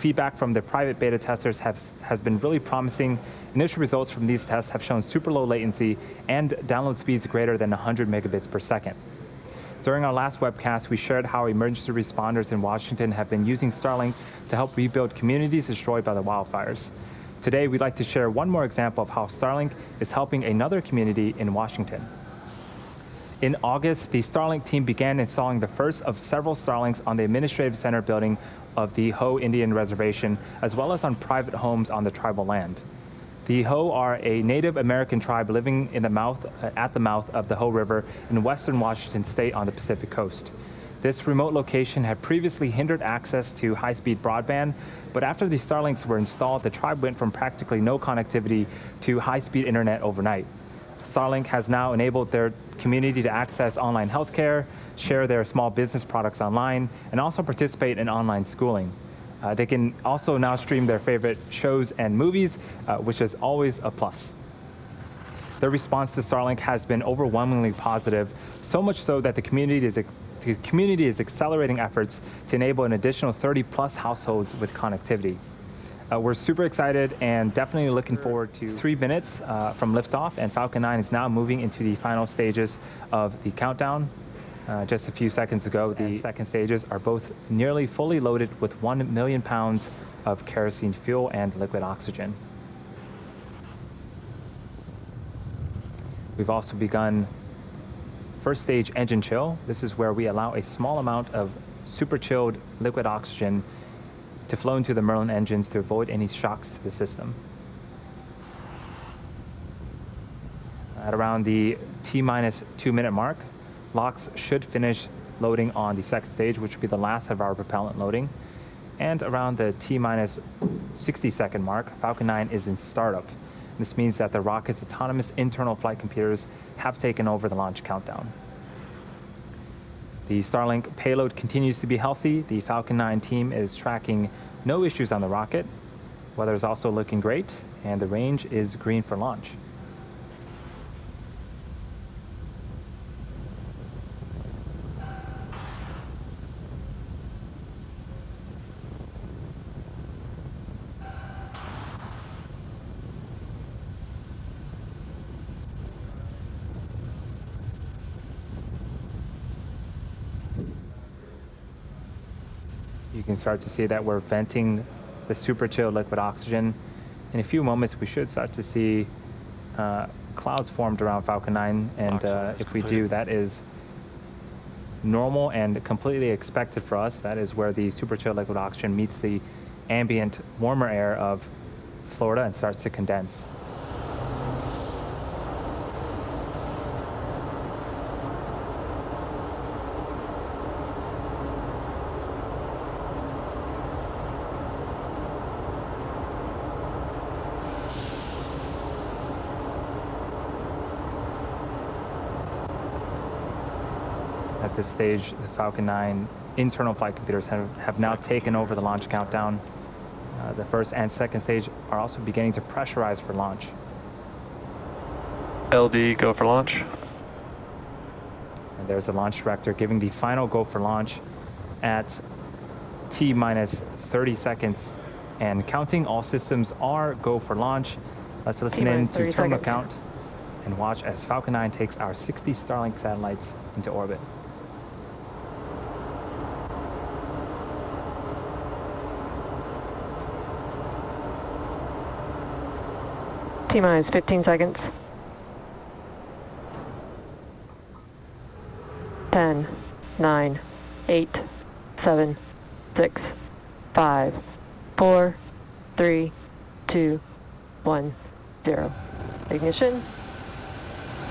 feedback from the private beta testers has been really promising. Initial results from these tests have shown super low latency and download speeds greater than 100 megabits per second. During our last webcast, we shared how emergency responders in Washington have been using Starlink to help rebuild communities destroyed by the wildfires. Today, we'd like to share one more example of how Starlink is helping another community in Washington. In August, the Starlink team began installing the first of several Starlinks on the Administrative Center building of the Hoh Indian Reservation, as well as on private homes on the tribal land. The Hoh are a Native American tribe living in at the mouth of the Hoh River in western Washington state on the Pacific coast. This remote location had previously hindered access to high-speed broadband, but after the Starlinks were installed, the tribe went from practically no connectivity to high-speed internet overnight. Starlink has now enabled their community to access online healthcare, share their small business products online, and also participate in online schooling. They can also now stream their favorite shows and movies, which is always a plus. Their response to Starlink has been overwhelmingly positive, so much so that the community is accelerating efforts to enable an additional 30-plus households with connectivity. We're super excited and definitely looking forward to 3 minutes from liftoff, and Falcon 9 is now moving into the final stages of the countdown. Just a few seconds ago, the second stages are both nearly fully loaded with 1 million pounds of kerosene fuel and liquid oxygen. We've also begun first stage engine chill. This is where we allow a small amount of super chilled liquid oxygen to flow into the Merlin engines to avoid any shocks to the system. At around the T-minus 2 minute mark, LOX should finish loading on the second stage, which will be the last of our propellant loading. And around the T-minus 60-second mark, Falcon 9 is in startup. This means that the rocket's autonomous internal flight computers have taken over the launch countdown. The Starlink payload continues to be healthy. The Falcon 9 team is tracking no issues on the rocket. Weather is also looking great, and the range is green for launch. You can start to see that we're venting the super chilled liquid oxygen. In a few moments, we should start to see clouds formed around Falcon 9, and if we do, that is normal and completely expected for us. That is where the super chilled liquid oxygen meets the ambient warmer air of Florida and starts to condense. At this stage, the Falcon 9 internal flight computers have now taken over the launch countdown. The first and second stage are also beginning to pressurize for launch. LD, go for launch. And there's the launch director giving the final go for launch at T-minus 30 seconds. And counting, all systems are go for launch. Let's listen in to terminal count and watch as Falcon 9 takes our 60 Starlink satellites into orbit. T-minus 15 seconds. 10, 9, 8, 7, 6, 5, 4, 3, 2, 1, 0. Ignition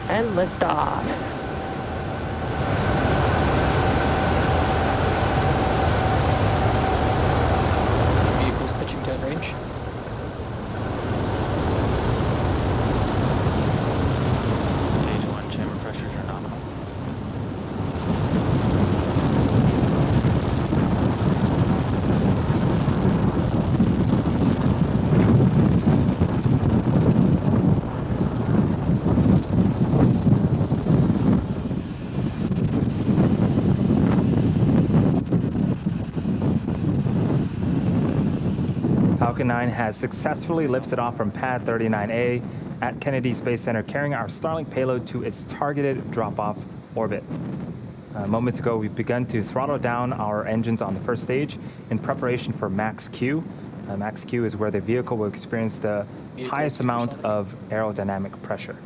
and liftoff. Vehicles pitching downrange. Stage 1 chamber pressures are nominal. Falcon 9 has successfully lifted off from Pad 39A at Kennedy Space Center, carrying our Starlink payload to its targeted drop-off orbit. Moments ago, we've begun to throttle down our engines on the first stage in preparation for Max Q. Max Q is where the vehicle will experience the highest amount of aerodynamic pressure.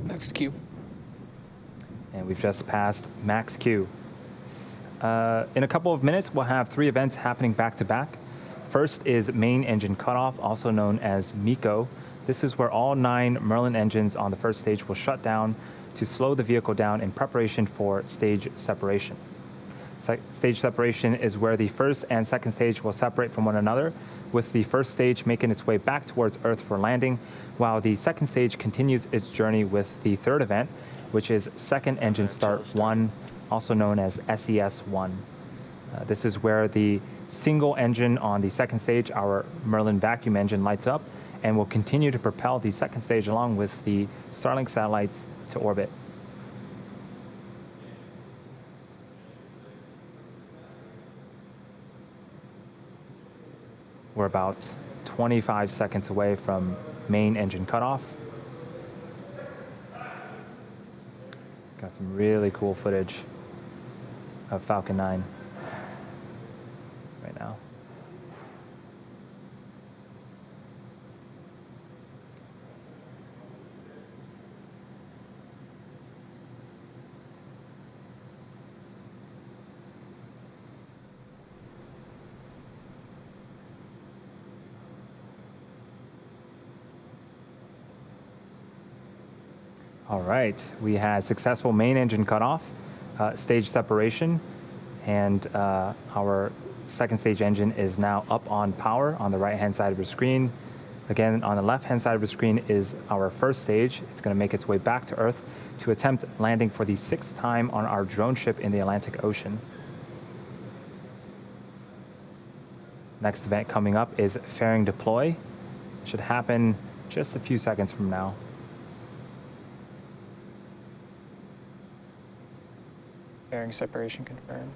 Max Q. And we've just passed Max Q. In a couple of minutes, we'll have 3 events happening back to back. First is main engine cutoff, also known as MECO. This is where all 9 Merlin engines on the first stage will shut down to slow the vehicle down in preparation for stage separation. Stage separation is where the first and second stage will separate from one another, with the first stage making its way back towards Earth for landing, while the second stage continues its journey with the third event, which is second engine start 1, also known as SES-1. This is where the single engine on the second stage, our Merlin vacuum engine, lights up and will continue to propel the second stage along with the Starlink satellites to orbit. We're about 25 seconds away from main engine cutoff. Got some really cool footage of Falcon 9 right now. All right, we had successful main engine cutoff, stage separation, and our second stage engine is now up on power on the right-hand side of the screen. Again, on the left-hand side of the screen is our first stage. It's going to make its way back to Earth to attempt landing for the 6th time on our drone ship in the Atlantic Ocean. Next event coming up is fairing deploy. It should happen just a few seconds from now. Fairing separation confirmed.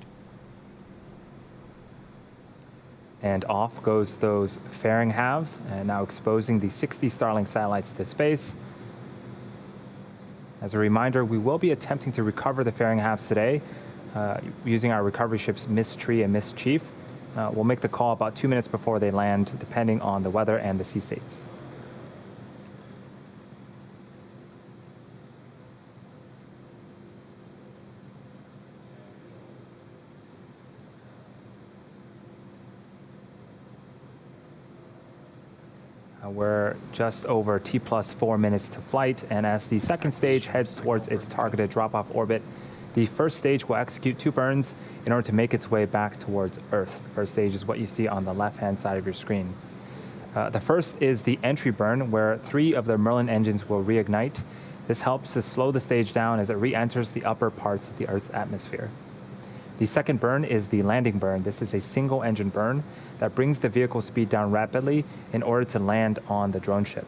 And off goes those fairing halves, and now exposing the 60 Starlink satellites to space. As a reminder, we will be attempting to recover the fairing halves today using our recovery ships Miss Tree and Miss Chief. We'll make the call about 2 minutes before they land, depending on the weather and the sea states. We're just over T plus 4 minutes to flight, and as the second stage heads towards its targeted drop-off orbit, the first stage will execute 2 burns in order to make its way back towards Earth. The first stage is what you see on the left-hand side of your screen. The first is the entry burn, where 3 of the Merlin engines will reignite. This helps to slow the stage down as it re-enters the upper parts of the Earth's atmosphere. The second burn is the landing burn. This is a single engine burn that brings the vehicle speed down rapidly in order to land on the drone ship.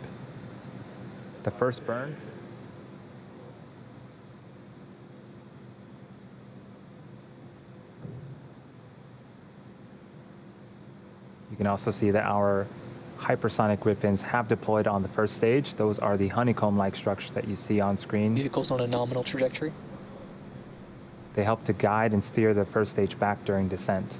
The first burn you can also see that our hypersonic grid fins have deployed on the first stage. Those are the honeycomb-like structures that you see on screen. Vehicles on a nominal trajectory. They help to guide and steer the first stage back during descent.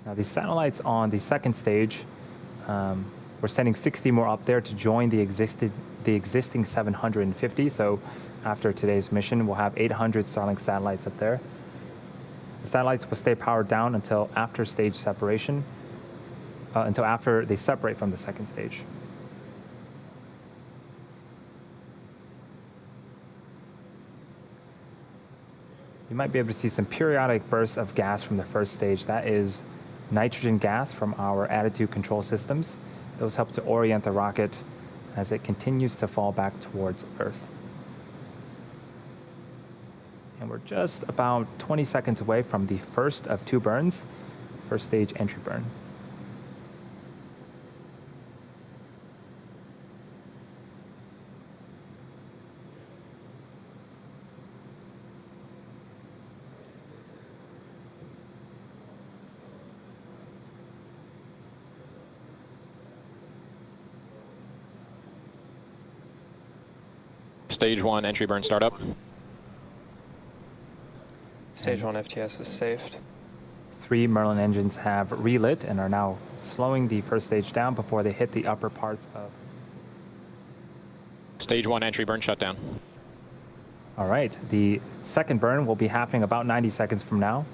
Now, the satellites on the second stage, we're sending 60 more up there to join the existing 750. So after today's mission, we'll have 800 Starlink satellites up there. The satellites will stay powered down until after stage separation, until after they separate from the second stage. You might be able to see some periodic bursts of gas from the first stage. That is nitrogen gas from our attitude control systems. Those help to orient the rocket as it continues to fall back towards Earth. And we're just about 20 seconds away from the first of 2 burns, first stage entry burn. Stage 1 entry burn startup. Stage 1 FTS is saved. 3 Merlin engines have relit and are now slowing the first stage down before they hit the upper parts of... Stage 1 entry burn shutdown. All right, the second burn will be happening about 90 seconds from now.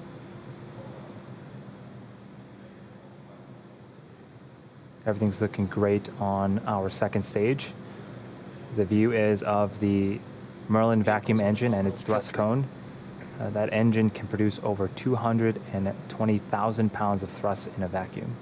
Everything's looking great on our second stage. The view is of the Merlin vacuum engine and its thrust cone. That engine can produce over 220,000 pounds of thrust in a vacuum.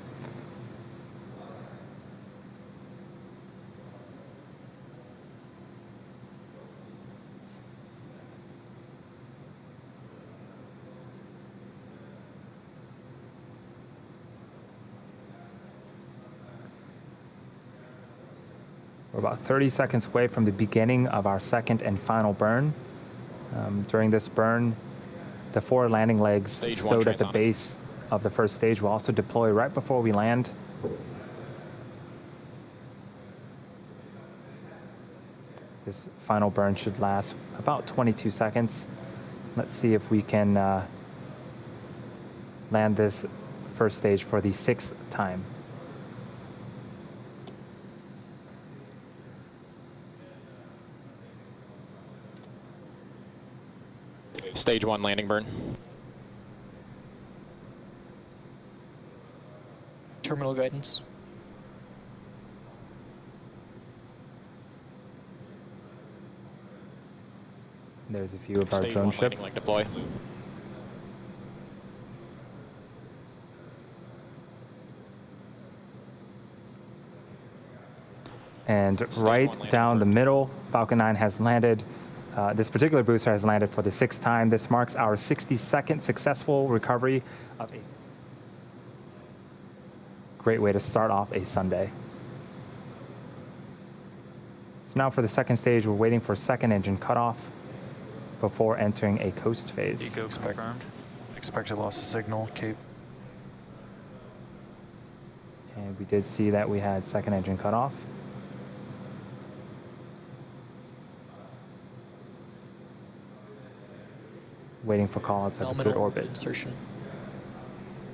We're about 30 seconds away from the beginning of our second and final burn. During this burn, the 4 landing legs stowed at the base of the first stage will also deploy right before we land. This final burn should last about 22 seconds. Let's see if we can land this first stage for the 6th time. Stage 1 landing burn. Terminal guidance. There's a view of our Stage drone 1 ship. landing leg deploy. And right down the middle, Falcon 9 has landed. This particular booster has landed for the 6th time. This marks our 62nd successful recovery of a great way to start off a Sunday. So now for the second stage, we're waiting for second engine cutoff before entering a coast phase. Eco confirmed. Expected loss of signal, Cape. And we did see that we had second engine cutoff. Waiting for callouts of good orbit. Insertion.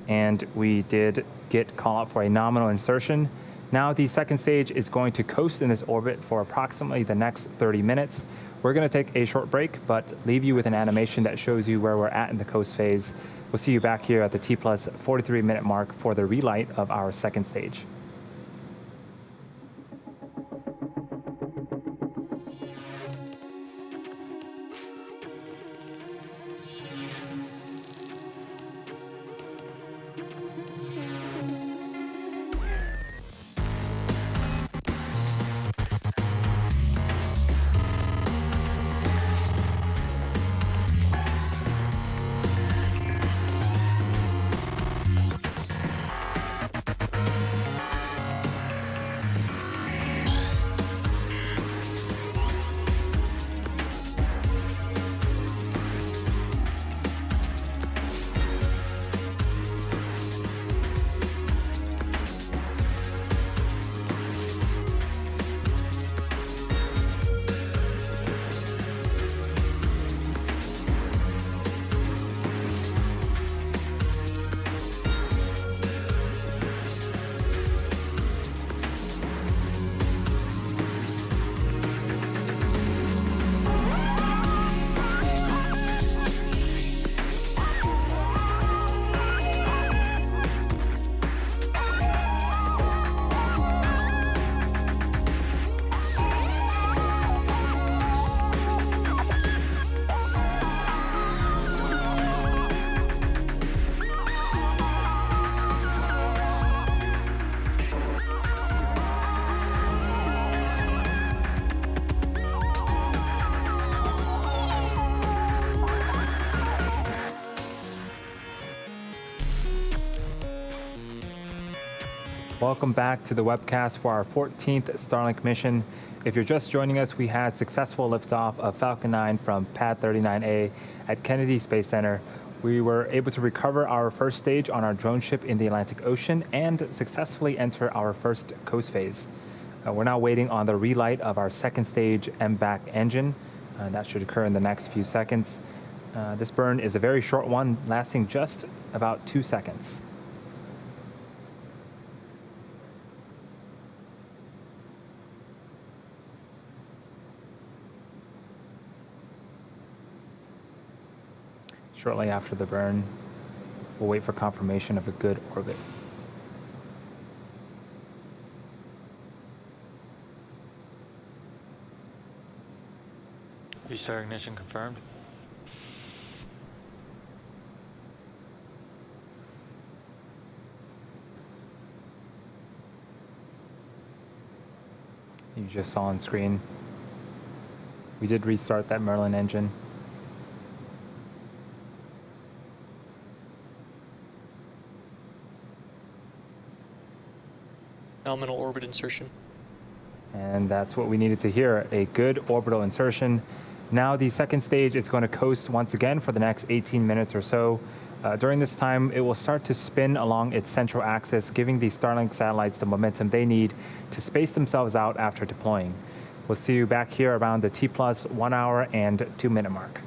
And we did get call out for a nominal insertion. Now the second stage is going to coast in this orbit for approximately the next 30 minutes. We're going to take a short break, but leave you with an animation that shows you where we're at in the coast phase. We'll see you back here at the T plus 43-minute mark for the relight of our second stage. Welcome back to the webcast for our 14th Starlink mission. If you're just joining us, we had successful liftoff of Falcon 9 from Pad 39A at Kennedy Space Center. We were able to recover our first stage on our drone ship in the Atlantic Ocean and successfully enter our first coast phase. We're now waiting on the relight of our second stage MVAC engine. That should occur in the next few seconds. This burn is a very short one, lasting just about 2 seconds. Shortly after the burn, we'll wait for confirmation of a good orbit. Restart ignition confirmed. You just saw on screen. We did restart that Merlin engine. Nominal orbit insertion. And that's what we needed to hear, a good orbital insertion. Now the second stage is going to coast once again for the next 18 minutes or so. During this time, it will start to spin along its central axis, giving the Starlink satellites the momentum they need to space themselves out after deploying. We'll see you back here around the T plus 1 hour and 2 minute mark.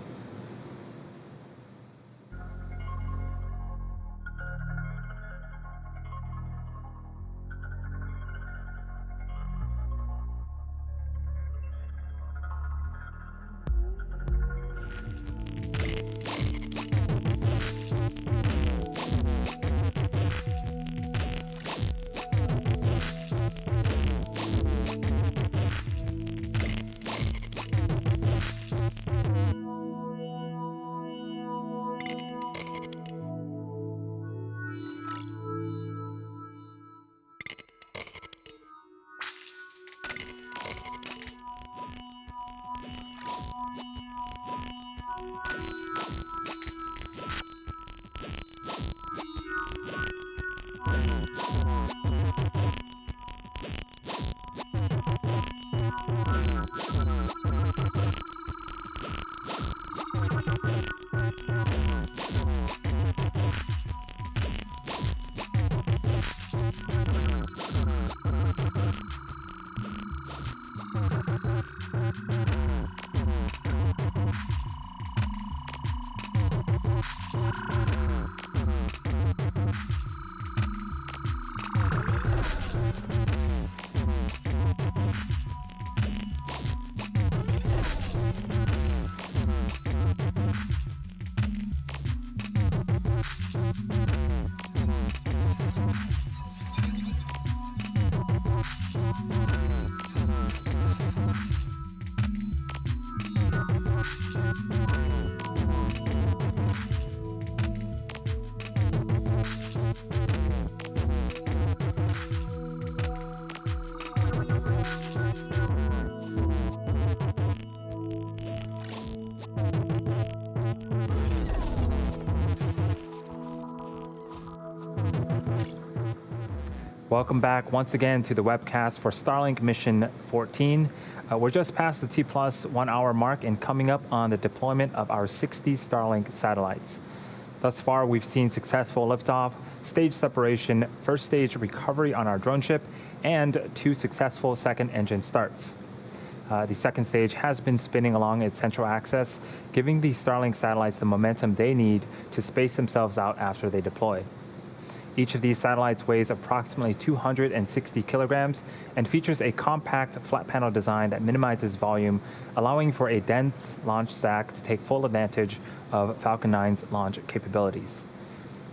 Welcome back once again to the webcast for Starlink Mission 14. We're just past the T plus 1 hour mark and coming up on the deployment of our 60 Starlink satellites. Thus far, we've seen successful liftoff, stage separation, first stage recovery on our drone ship, and 2 successful second engine starts. The second stage has been spinning along its central axis, giving the Starlink satellites the momentum they need to space themselves out after they deploy. Each of these satellites weighs approximately 260 kilograms and features a compact flat panel design that minimizes volume, allowing for a dense launch stack to take full advantage of Falcon 9's launch capabilities.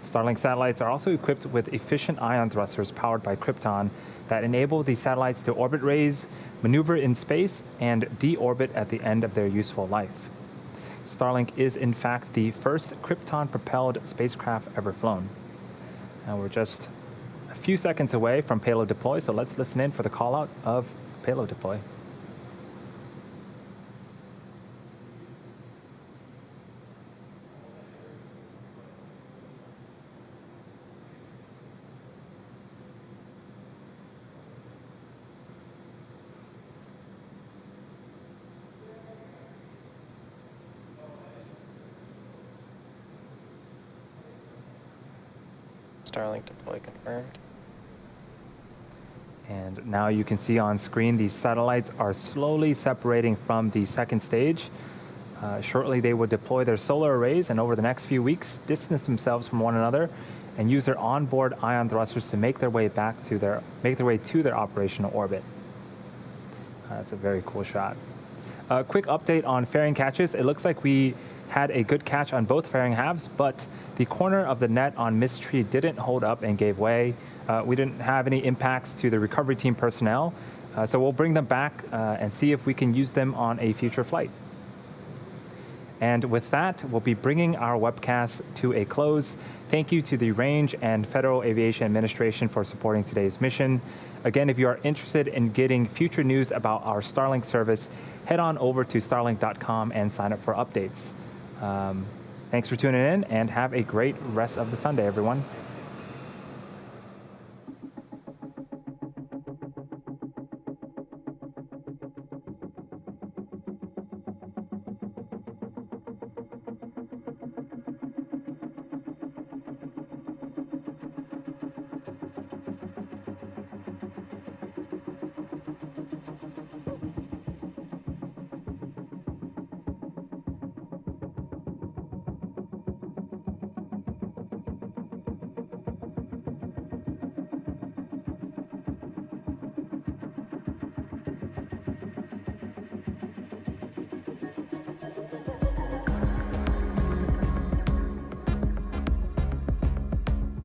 Starlink satellites are also equipped with efficient ion thrusters powered by Krypton that enable the satellites to orbit raise, maneuver in space, and deorbit at the end of their useful life. Starlink is in fact the first Krypton-propelled spacecraft ever flown. Now we're just a few seconds away from payload deploy, so let's listen in for the call out of payload deploy. Starlink deploy confirmed. And now you can see on screen these satellites are slowly separating from the second stage. Shortly, they will deploy their solar arrays, and over the next few weeks, distance themselves from one another and use their onboard ion thrusters to make their way to their operational orbit. That's a very cool shot. A quick update on fairing catches. It looks like we had a good catch on both fairing halves, but the corner of the net on Mist Tree didn't hold up and gave way. We didn't have any impacts to the recovery team personnel, so we'll bring them back and see if we can use them on a future flight. And with that, we'll be bringing our webcast to a close. Thank you to the Range and Federal Aviation Administration for supporting today's mission. Again, if you are interested in getting future news about our Starlink service, head on over to starlink.com and sign up for updates. Thanks for tuning in, and have a great rest of the Sunday, everyone.